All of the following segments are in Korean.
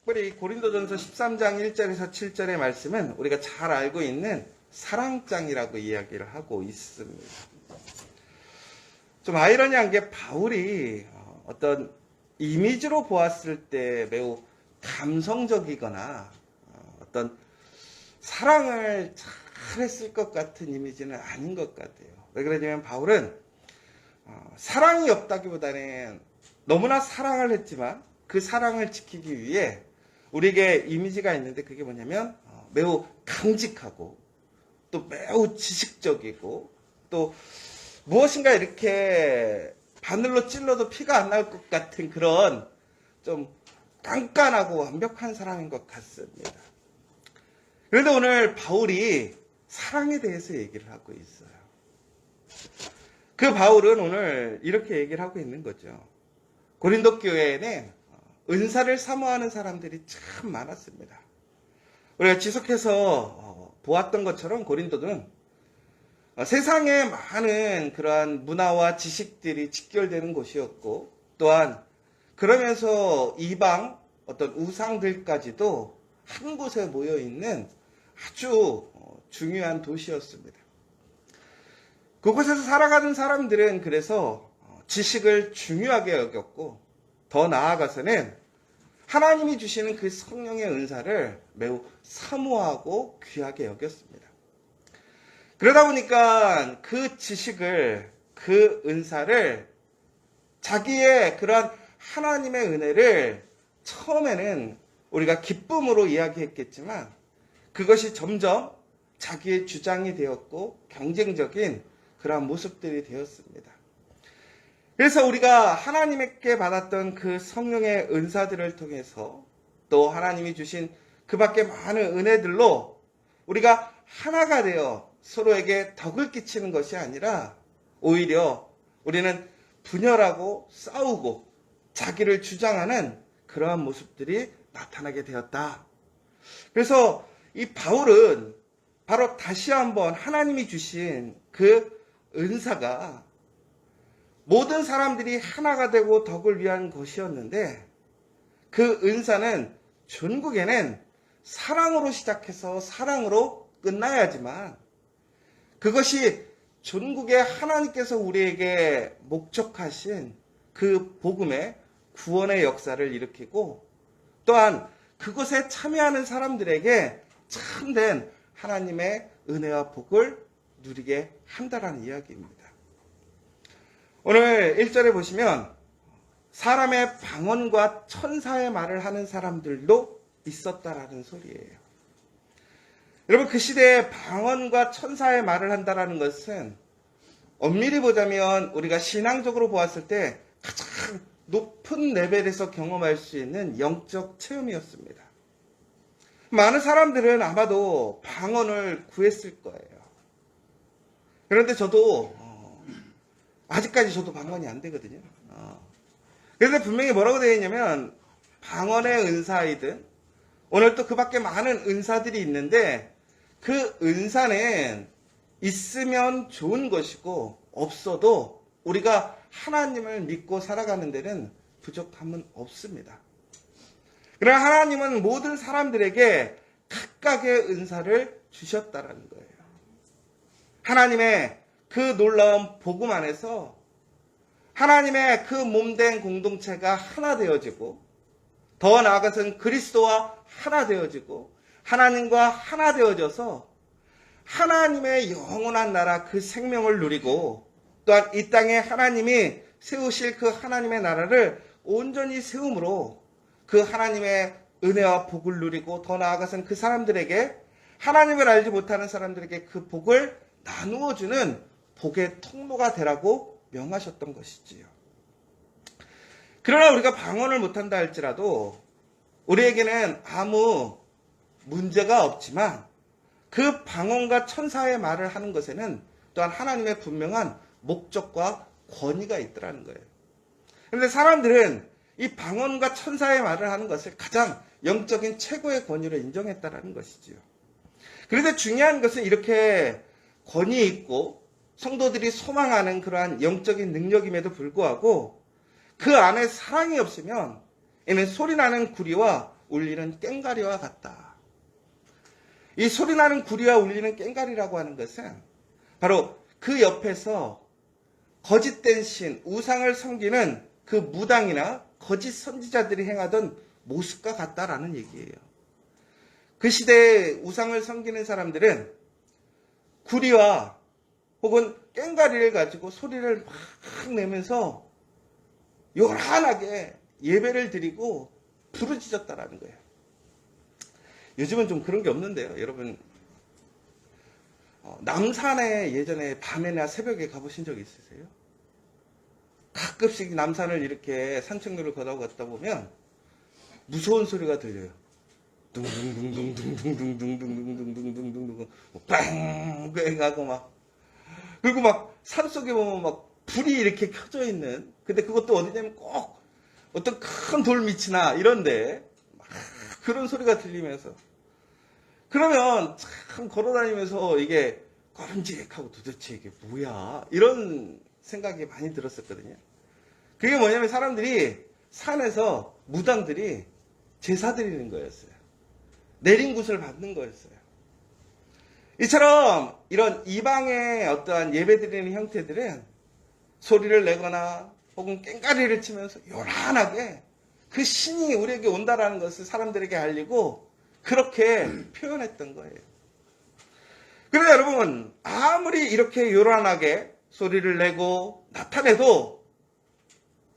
특별히 고린도전서 13장 1절에서 7절의 말씀은 우리가 잘 알고 있는 사랑장이라고 이야기를 하고 있습니다. 좀 아이러니한 게 바울이 어떤 이미지로 보았을 때 매우 감성적이거나 어떤 사랑을 잘했을 것 같은 이미지는 아닌 것 같아요. 왜 그러냐면 바울은 사랑이 없다기보다는 너무나 사랑을 했지만 그 사랑을 지키기 위해 우리에게 이미지가 있는데 그게 뭐냐면 매우 강직하고 또 매우 지식적이고 또 무엇인가 이렇게 바늘로 찔러도 피가 안 나올 것 같은 그런 좀 깐깐하고 완벽한 사람인 것 같습니다. 그런데 오늘 바울이 사랑에 대해서 얘기를 하고 있어요. 그 바울은 오늘 이렇게 얘기를 하고 있는 거죠. 고린도 교회에는 은사를 사모하는 사람들이 참 많았습니다. 우리가 지속해서 보았던 것처럼 고린도는 세상에 많은 그러한 문화와 지식들이 직결되는 곳이었고 또한 그러면서 이방 어떤 우상들까지도 한 곳에 모여 있는 아주 중요한 도시였습니다. 그곳에서 살아가는 사람들은 그래서 지식을 중요하게 여겼고 더 나아가서는 하나님이 주시는 그 성령의 은사를 매우 사모하고 귀하게 여겼습니다. 그러다 보니까 그 지식을, 그 은사를 자기의 그러한 하나님의 은혜를 처음에는 우리가 기쁨으로 이야기했겠지만 그것이 점점 자기의 주장이 되었고 경쟁적인 그러한 모습들이 되었습니다. 그래서 우리가 하나님께 받았던 그 성령의 은사들을 통해서 또 하나님이 주신 그 밖에 많은 은혜들로 우리가 하나가 되어 서로에게 덕을 끼치는 것이 아니라 오히려 우리는 분열하고 싸우고 자기를 주장하는 그러한 모습들이 나타나게 되었다. 그래서 이 바울은 바로 다시 한번 하나님이 주신 그 은사가 모든 사람들이 하나가 되고 덕을 위한 것이었는데 그 은사는 전국에는 사랑으로 시작해서 사랑으로 끝나야지만 그것이 전국에 하나님께서 우리에게 목적하신 그 복음의 구원의 역사를 일으키고 또한 그것에 참여하는 사람들에게 참된 하나님의 은혜와 복을 누리게 한다라는 이야기입니다. 오늘 1절에 보시면 사람의 방언과 천사의 말을 하는 사람들도 있었다라는 소리예요. 여러분 그 시대에 방언과 천사의 말을 한다라는 것은 엄밀히 보자면 우리가 신앙적으로 보았을 때 가장 높은 레벨에서 경험할 수 있는 영적 체험이었습니다. 많은 사람들은 아마도 방언을 구했을 거예요. 그런데 저도 아직까지 저도 방언이 안 되거든요. 그런데 분명히 뭐라고 되어 있냐면 방언의 은사이든 오늘 또 그 밖에 많은 은사들이 있는데 그 은사는 있으면 좋은 것이고 없어도 우리가 하나님을 믿고 살아가는 데는 부족함은 없습니다. 그러나 하나님은 모든 사람들에게 각각의 은사를 주셨다라는 거예요. 하나님의 그 놀라운 복음 안에서 하나님의 그 몸된 공동체가 하나 되어지고 더 나아가서는 그리스도와 하나 되어지고 하나님과 하나 되어져서 하나님의 영원한 나라 그 생명을 누리고 또한 이 땅에 하나님이 세우실 그 하나님의 나라를 온전히 세움으로 그 하나님의 은혜와 복을 누리고 더 나아가서는 그 사람들에게 하나님을 알지 못하는 사람들에게 그 복을 나누어주는 복의 통로가 되라고 명하셨던 것이지요. 그러나 우리가 방언을 못한다 할지라도 우리에게는 아무 문제가 없지만 그 방언과 천사의 말을 하는 것에는 또한 하나님의 분명한 목적과 권위가 있더라는 거예요. 그런데 사람들은 이 방언과 천사의 말을 하는 것을 가장 영적인 최고의 권위로 인정했다라는 것이지요. 그런데 중요한 것은 이렇게 권위 있고 성도들이 소망하는 그러한 영적인 능력임에도 불구하고 그 안에 사랑이 없으면 이는 소리나는 구리와 울리는 꽹과리와 같다. 이 소리나는 구리와 울리는 꽹과리라고 하는 것은 바로 그 옆에서 거짓된 신, 우상을 섬기는 그 무당이나 거짓 선지자들이 행하던 모습과 같다라는 얘기예요. 그 시대에 우상을 섬기는 사람들은 구리와 혹은 꽹과리를 가지고 소리를 막 내면서 요란하게 예배를 드리고 부르짖었다라는 거예요. 요즘은 좀 그런 게 없는데요. 여러분, 남산에 예전에 밤에나 새벽에 가보신 적 있으세요? 가끔씩 남산을 이렇게 산책로를 걸어갔다 보면 무서운 소리가 들려요. 둥둥둥둥둥둥둥둥둥둥둥둥둥둥 빵 하고 막, 그리고 막 산속에 보면 막 불이 이렇게 켜져 있는, 근데 그것도 어디냐면 꼭 어떤 큰 돌 밑이나 이런데 막 그런 소리가 들리면서, 그러면 참 걸어다니면서 이게 꺼름직하고 도대체 이게 뭐야 이런 생각이 많이 들었었거든요. 그게 뭐냐면 사람들이 산에서 무당들이 제사 드리는 거였어요. 내린 굿을 받는 거였어요. 이처럼 이런 이방의 어떠한 예배 드리는 형태들은 소리를 내거나 혹은 꽹과리를 치면서 요란하게 그 신이 우리에게 온다라는 것을 사람들에게 알리고 그렇게 표현했던 거예요. 그런데 여러분, 아무리 이렇게 요란하게 소리를 내고 나타내도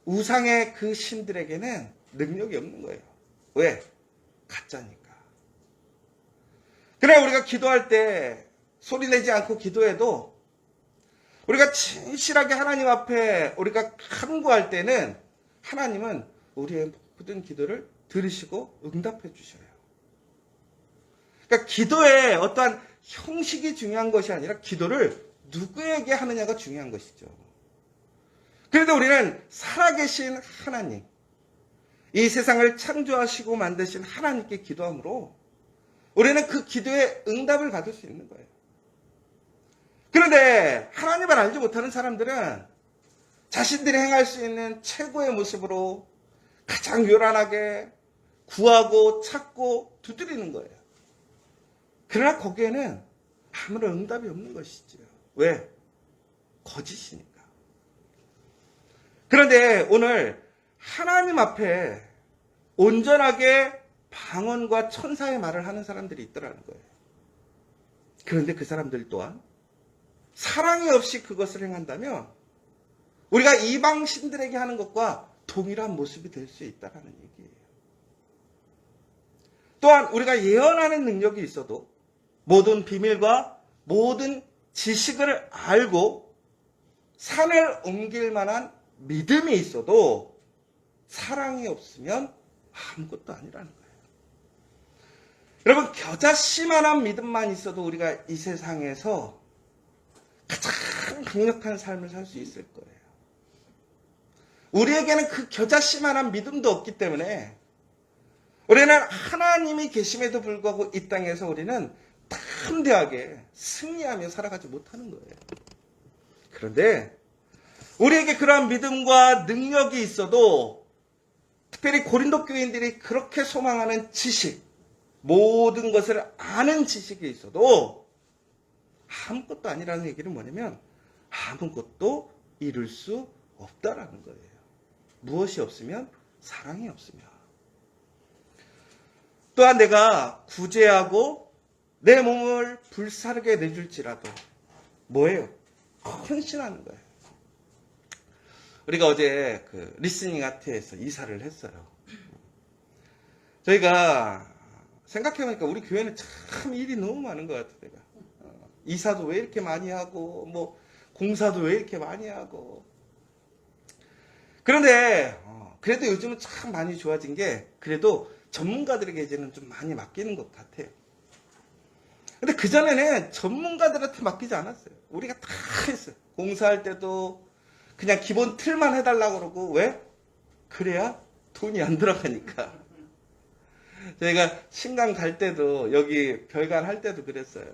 우상의 그 신들에게는 능력이 없는 거예요. 왜? 가짜니까. 그래, 우리가 기도할 때 소리 내지 않고 기도해도 우리가 진실하게 하나님 앞에 우리가 간구할 때는 하나님은 우리의 모든 기도를 들으시고 응답해 주셔요. 그러니까 기도의 어떠한 형식이 중요한 것이 아니라 기도를 누구에게 하느냐가 중요한 것이죠. 그래도 우리는 살아계신 하나님, 이 세상을 창조하시고 만드신 하나님께 기도함으로 우리는 그 기도의 응답을 받을 수 있는 거예요. 그런데 하나님을 알지 못하는 사람들은 자신들이 행할 수 있는 최고의 모습으로 가장 요란하게 구하고 찾고 두드리는 거예요. 그러나 거기에는 아무런 응답이 없는 것이죠. 왜? 거짓이니까. 그런데 오늘 하나님 앞에 온전하게 방언과 천사의 말을 하는 사람들이 있더라는 거예요. 그런데 그 사람들 또한 사랑이 없이 그것을 행한다면 우리가 이방 신들에게 하는 것과 동일한 모습이 될 수 있다는 얘기예요. 또한 우리가 예언하는 능력이 있어도 모든 비밀과 모든 지식을 알고 산을 옮길 만한 믿음이 있어도 사랑이 없으면 아무것도 아니라는 거예요. 여러분, 겨자씨만한 믿음만 있어도 우리가 이 세상에서 가장 강력한 삶을 살 수 있을 거예요. 우리에게는 그 겨자씨만한 믿음도 없기 때문에 우리는 하나님이 계심에도 불구하고 이 땅에서 우리는 담대하게 승리하며 살아가지 못하는 거예요. 그런데 우리에게 그러한 믿음과 능력이 있어도 특별히 고린도 교인들이 그렇게 소망하는 지식, 모든 것을 아는 지식이 있어도 아무것도 아니라는 얘기는 뭐냐면 아무것도 이룰 수 없다라는 거예요. 무엇이 없으면 사랑이 없으면. 또한 내가 구제하고 내 몸을 불사르게 내줄지라도 뭐예요? 헌신하는 거예요. 우리가 어제 그 리스닝 아트에서 이사를 했어요. 저희가 생각해보니까 우리 교회는 참 일이 너무 많은 것 같아요. 내가 이사도 왜 이렇게 많이 하고 뭐 공사도 왜 이렇게 많이 하고. 그런데 그래도 요즘은 참 많이 좋아진 게 그래도 전문가들에게 이제는 좀 많이 맡기는 것 같아요. 근데 그전에는 전문가들한테 맡기지 않았어요. 우리가 다 했어요. 공사할 때도 그냥 기본 틀만 해달라고 그러고. 왜? 그래야 돈이 안 들어가니까. 저희가 신강 갈 때도 여기 별관 할 때도 그랬어요.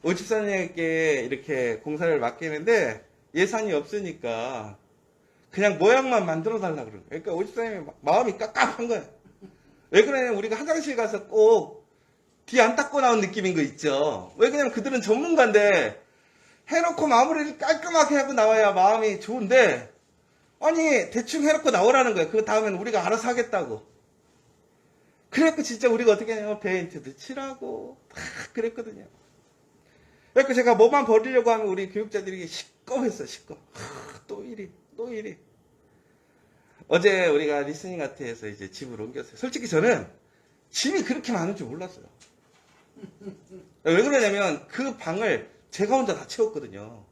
오 집사님에게 이렇게 공사를 맡기는데 예산이 없으니까 그냥 모양만 만들어 달라고 그러는 거예요. 그러니까 오 집사님이 마음이 깝깝한 거예요. 왜 그러냐면 우리가 화장실 가서 꼭 뒤 안 닦고 나온 느낌인 거 있죠. 왜 그러냐면 그들은 전문가인데 해놓고 마무리를 깔끔하게 하고 나와야 마음이 좋은데, 아니 대충 해놓고 나오라는 거예요. 그 다음엔 우리가 알아서 하겠다고. 그래갖고 진짜 우리가 어떻게 하냐면 페인트도 칠하고 막 그랬거든요. 그래서 제가 뭐만 버리려고 하면 우리 교육자들이 시꺼했어, 시꺼. 또 이리. 어제 우리가 리스닝 아트에서 이제 집을 옮겼어요. 솔직히 저는 짐이 그렇게 많은 줄 몰랐어요. 왜 그러냐면 그 방을 제가 혼자 다 채웠거든요.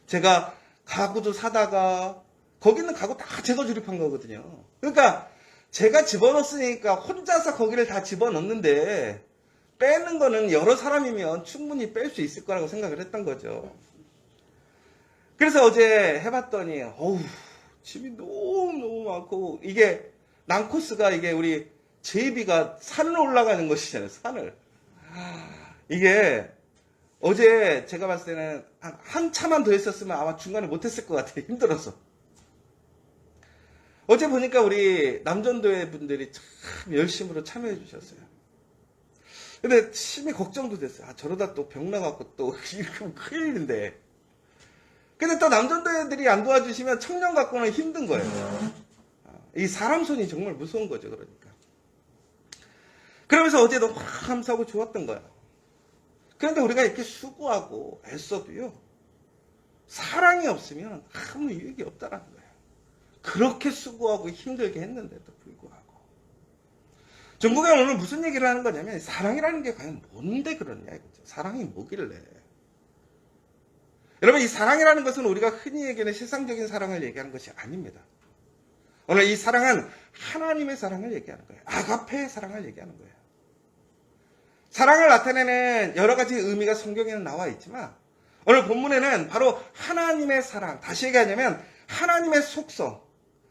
제가 가구도 사다가 거기 있는 가구 다 제가 조립한 거거든요. 그러니까 제가 집어넣었으니까 혼자서 거기를 다 집어넣는데 빼는 거는 여러 사람이면 충분히 뺄 수 있을 거라고 생각을 했던 거죠. 그래서 어제 해봤더니 어우 짐이 너무 많고, 이게 난코스가 이게 우리 제이비가 산을 올라가는 것이잖아요. 산을. 이게 어제 제가 봤을 때는 한참만 더 했었으면 아마 중간에 못했을 것 같아요. 힘들어서. 어제 보니까 우리 남전도회 분들이 참 열심으로 참여해 주셨어요. 근데 심히 걱정도 됐어요. 저러다 또 병 나갖고 또 이렇게 하면 큰일인데. 근데 또 남전도회들이 안 도와주시면 청년 갖고는 힘든 거예요. 이 사람 손이 정말 무서운 거죠. 그러니까. 그러면서 어제 너무 감사하고 좋았던 거예요. 그런데 우리가 이렇게 수고하고 애써도요, 사랑이 없으면 아무 유익이 없다라는 거예요. 그렇게 수고하고 힘들게 했는데도 불구하고. 전국에 오늘 무슨 얘기를 하는 거냐면, 사랑이라는 게 과연 뭔데 그러냐 이거죠. 사랑이 뭐길래. 여러분, 이 사랑이라는 것은 우리가 흔히 얘기하는 세상적인 사랑을 얘기하는 것이 아닙니다. 오늘 이 사랑은 하나님의 사랑을 얘기하는 거예요. 아가페의 사랑을 얘기하는 거예요. 사랑을 나타내는 여러 가지 의미가 성경에는 나와 있지만, 오늘 본문에는 바로 하나님의 사랑, 다시 얘기하자면 하나님의 속성,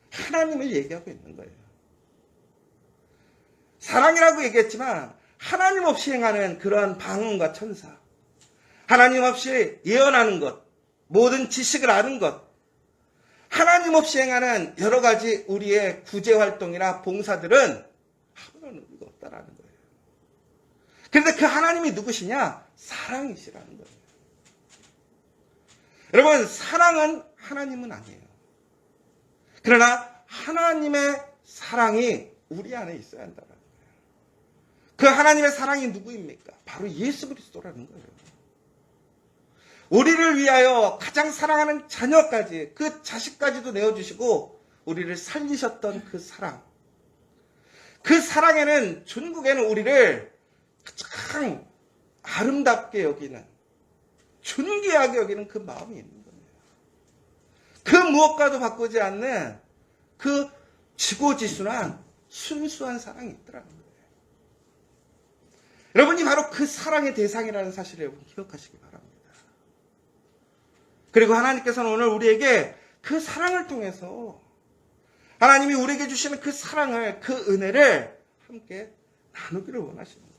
하나님을 얘기하고 있는 거예요. 사랑이라고 얘기했지만 하나님 없이 행하는 그러한 방언과 천사, 하나님 없이 예언하는 것, 모든 지식을 아는 것, 하나님 없이 행하는 여러 가지 우리의 구제활동이나 봉사들은 아무런 의미가 없다라는 거예요. 그런데 그 하나님이 누구시냐? 사랑이시라는 거예요. 여러분, 사랑은 하나님은 아니에요. 그러나 하나님의 사랑이 우리 안에 있어야 한다는 거예요. 그 하나님의 사랑이 누구입니까? 바로 예수 그리스도라는 거예요. 우리를 위하여 가장 사랑하는 자녀까지, 그 자식까지도 내어주시고 우리를 살리셨던 그 사랑. 그 사랑에는, 전국에는 우리를 가장 아름답게 여기는, 존귀하게 여기는 그 마음이 있는 거예요. 그 무엇과도 바꾸지 않는 그 지고지순한 순수한 사랑이 있더라는 거예요. 여러분이 바로 그 사랑의 대상이라는 사실을 여러분 기억하시기 바랍니다. 그리고 하나님께서는 오늘 우리에게 그 사랑을 통해서 하나님이 우리에게 주시는 그 사랑을, 그 은혜를 함께 나누기를 원하시는 거예요.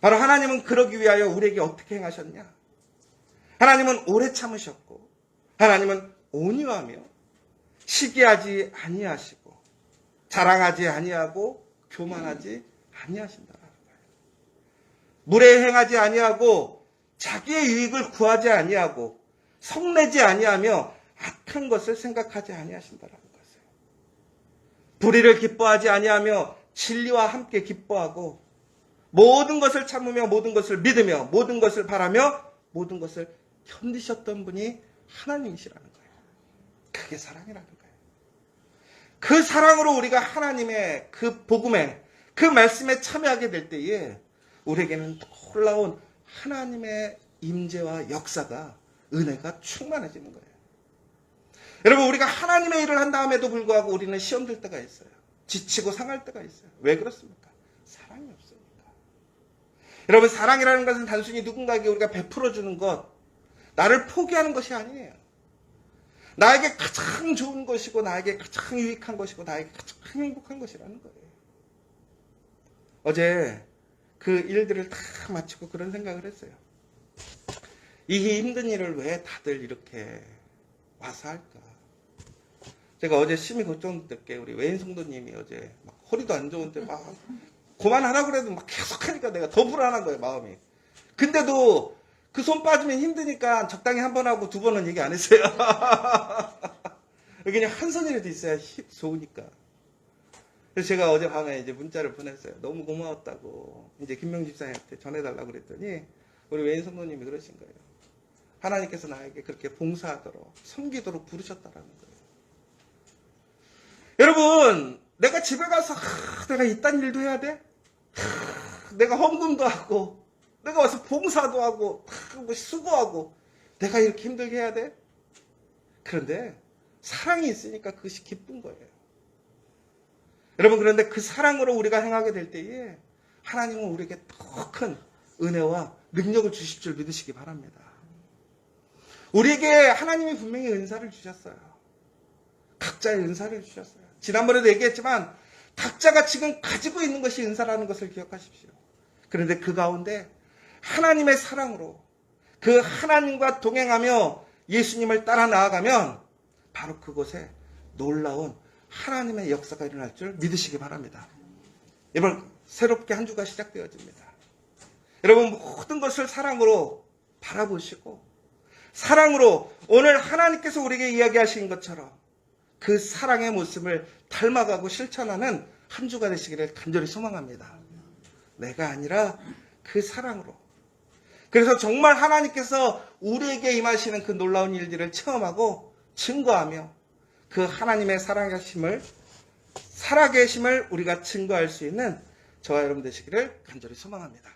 바로 하나님은 그러기 위하여 우리에게 어떻게 행하셨냐? 하나님은 오래 참으셨고, 하나님은 온유하며 시기하지 아니하시고, 자랑하지 아니하고, 교만하지 아니하신다라는 거예요. 물에 행하지 아니하고, 자기의 유익을 구하지 아니하고, 성내지 아니하며 악한 것을 생각하지 아니하신다라는 것을. 불의를 기뻐하지 아니하며 진리와 함께 기뻐하고, 모든 것을 참으며 모든 것을 믿으며 모든 것을 바라며 모든 것을 견디셨던 분이 하나님이시라는 거예요. 그게 사랑이라는 거예요. 그 사랑으로 우리가 하나님의 그 복음에, 그 말씀에 참여하게 될 때에 우리에게는 놀라운 하나님의 임재와 역사가, 은혜가 충만해지는 거예요. 여러분, 우리가 하나님의 일을 한 다음에도 불구하고 우리는 시험 들 때가 있어요. 지치고 상할 때가 있어요. 왜 그렇습니까? 사랑이 없으니까. 여러분, 사랑이라는 것은 단순히 누군가에게 우리가 베풀어주는 것, 나를 포기하는 것이 아니에요. 나에게 가장 좋은 것이고, 나에게 가장 유익한 것이고, 나에게 가장 행복한 것이라는 거예요. 어제 그 일들을 다 마치고 그런 생각을 했어요. 이 힘든 일을 왜 다들 이렇게 와서 할까? 제가 어제 심히 걱정됐게 우리 외인 성도님이 어제 막 허리도 안 좋은데 막 그만하라고 그래도 막 계속 하니까 내가 더 불안한 거예요, 마음이. 근데도 그 손 빠지면 힘드니까 적당히 한 번 하고 두 번은 얘기 안 했어요. 그냥 한 손이라도 있어야 좋으니까. 그래서 제가 어젯밤에 이제 문자를 보냈어요. 너무 고마웠다고. 이제 김명 집사님한테 전해달라고 그랬더니 우리 외인 성도님이 그러신 거예요. 하나님께서 나에게 그렇게 봉사하도록, 섬기도록 부르셨다라는 거예요. 여러분, 내가 집에 가서 내가 이딴 일도 해야 돼? 내가 헌금도 하고, 내가 와서 봉사도 하고, 뭐 수고하고, 내가 이렇게 힘들게 해야 돼? 그런데 사랑이 있으니까 그것이 기쁜 거예요. 여러분, 그런데 그 사랑으로 우리가 행하게 될 때에 하나님은 우리에게 더 큰 은혜와 능력을 주실 줄 믿으시기 바랍니다. 우리에게 하나님이 분명히 은사를 주셨어요. 각자의 은사를 주셨어요. 지난번에도 얘기했지만 각자가 지금 가지고 있는 것이 은사라는 것을 기억하십시오. 그런데 그 가운데 하나님의 사랑으로 그 하나님과 동행하며 예수님을 따라 나아가면 바로 그곳에 놀라운 하나님의 역사가 일어날 줄 믿으시기 바랍니다. 여러분, 새롭게 한 주가 시작되어집니다. 여러분, 모든 것을 사랑으로 바라보시고 사랑으로 오늘 하나님께서 우리에게 이야기하신 것처럼 그 사랑의 모습을 닮아가고 실천하는 한 주가 되시기를 간절히 소망합니다. 내가 아니라 그 사랑으로. 그래서 정말 하나님께서 우리에게 임하시는 그 놀라운 일들을 체험하고 증거하며 그 하나님의 살아계심을 우리가 증거할 수 있는 저와 여러분 되시기를 간절히 소망합니다.